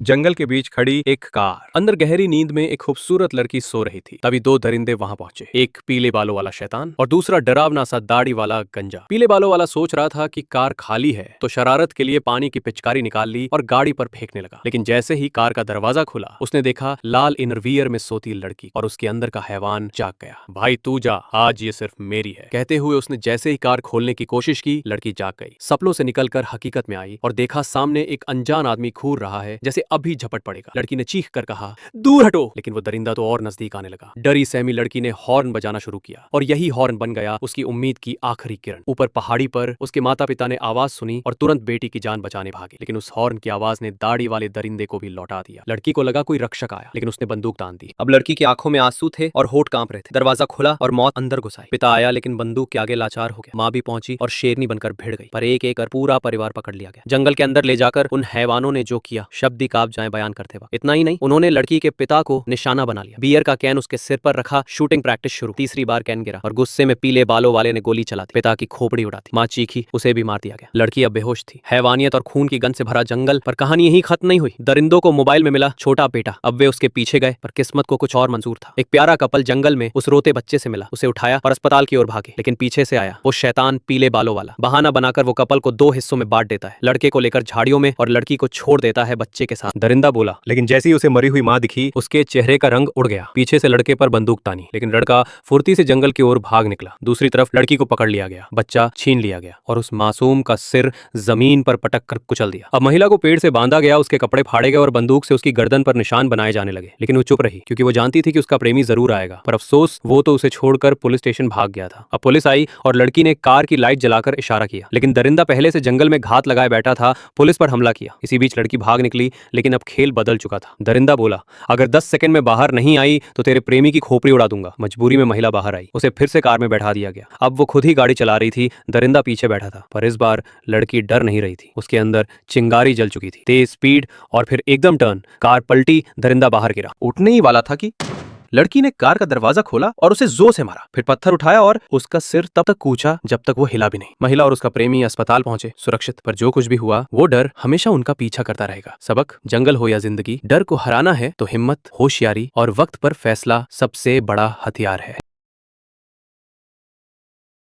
जंगल के बीच खड़ी एक कार। अंदर गहरी नींद में एक खूबसूरत लड़की सो रही थी। तभी दो दरिंदे वहां पहुंचे, एक पीले बालों वाला शैतान और दूसरा डरावना सा दाढ़ी वाला गंजा। पीले बालों वाला सोच रहा था कि कार खाली है तो शरारत के लिए पानी की पिचकारी निकाल ली और गाड़ी पर फेंकने लगा। लेकिन जैसे ही कार का दरवाजा खुला उसने देखा लाल इनरवियर में सोती लड़की और उसके अंदर का हैवान जाग गया। भाई तू जा, आज ये सिर्फ मेरी है, कहते हुए उसने जैसे ही कार खोलने की कोशिश की लड़की जाग गई। सपनों से निकलकर हकीकत में आई और देखा सामने एक अनजान आदमी घूर रहा है जैसे अभी झपट पड़ेगा। लड़की ने चीख कर कहा, दूर हटो, लेकिन वो दरिंदा तो और नजदीक आने लगा। डरी सहमी लड़की ने हॉर्न बजाना शुरू किया और यही हॉर्न बन गया उसकी उम्मीद की आखिरी किरण। ऊपर पहाड़ी पर उसके माता पिता ने आवाज सुनी और तुरंत बेटी की जान बचाने भागे, लेकिन उस हॉर्न की आवाज ने दाढ़ी वाले दरिंदे को भी लौटा दिया। लड़की को लगा कोई रक्षक आया, लेकिन उसने बंदूक तान दी। अब लड़की की आंखों में आंसू थे और होठ कांप रहे थे। दरवाजा खुला और मौत अंदर घुस आई। पिता आया लेकिन बंदूक के आगे लाचार हो गया। माँ भी पहुंची और शेरनी बनकर भिड़ गई, पर एक एक कर पूरा परिवार पकड़ लिया गया। जंगल के अंदर ले जाकर उन हैवानों ने जो किया शब्द ही कांप जाए बयान करते वक्त। इतना ही नहीं, उन्होंने लड़की के पिता को निशाना बना लिया। बियर का कैन उसके सिर पर रखा, शूटिंग प्रैक्टिस शुरू। तीसरी बार कैन गिरा और गुस्से में पीले बालों वाले ने गोली चला दी। पिता की खोपड़ी उड़ा दी। माँ चीखी, उसे भी मार दिया गया। लड़की अब बेहोश थी। हैवानियत और खून की गंध से भरा जंगल, पर कहानी यही खत्म नहीं हुई। दरिंदों को मोबाइल में मिला छोटा बेटा। अब वे उसके पीछे गए, पर किस्मत को कुछ और मंजूर था। एक प्यारा कपल जंगल में उस रोते बच्चे से मिला, उसे उठाया और अस्पताल की ओर भागे, लेकिन पीछे से आया वो शैतान पीले बालों वाला। बहाना बनाकर वो कपल को दो हिस्सों में बांट देता है, लड़के को लेकर झाड़ियों में और लड़की को छोड़ देता है बच्चे के साथ। दरिंदा बोला, लेकिन जैसे ही उसे मरी हुई मां दिखी उसके चेहरे का रंग उड़ गया। पीछे से लड़के पर बंदूक तानी, लेकिन लड़का फुर्ती से जंगल की ओर भाग निकला। दूसरी तरफ लड़की को पकड़ लिया गया, बच्चा छीन लिया गया और उस मासूम का सिर जमीन पर पटक कर कुचल दिया। अब महिला को पेड़ से बांधा गया, उसके कपड़े फाड़े गए और बंदूक से उसकी गर्दन पर निशान बनाए जाने लगे, लेकिन वो चुप रही क्योंकि वो जानती थी कि उसका प्रेमी जरूर आएगा। पर अफसोस, वो तो उसे छोड़कर पुलिस स्टेशन भाग गया था। अब पुलिस आई और लड़की ने कार की लाइट जलाकर इशारा किया, लेकिन दरिंदा पहले से जंगल में घात लगाए बैठा था, पुलिस पर हमला किया। इसी बीच लड़की भाग निकली, लेकिन अब खेल बदल चुका था। दरिंदा बोला, अगर 10 सेकंड में बाहर नहीं आई तो तेरे प्रेमी की खोपड़ी उड़ा दूंगा। मजबूरी में महिला बाहर आई, उसे फिर से कार में बैठा दिया गया। अब वो खुद ही गाड़ी चला रही थी, दरिंदा पीछे बैठा था। पर इस बार लड़की डर नहीं रही थी, उसके अंदर चिंगारी जल चुकी थी। तेज स्पीड और फिर एकदम टर्न, कार पलटी, दरिंदा बाहर गिरा। उठने ही वाला था कि लड़की ने कार का दरवाजा खोला और उसे जोर से मारा, फिर पत्थर उठाया और उसका सिर तब तक कूचा जब तक वो हिला भी नहीं। महिला और उसका प्रेमी अस्पताल पहुंचे सुरक्षित, पर जो कुछ भी हुआ वो डर हमेशा उनका पीछा करता रहेगा। सबक, जंगल हो या जिंदगी, डर को हराना है तो हिम्मत, होशियारी और वक्त पर फैसला सबसे बड़ा हथियार है।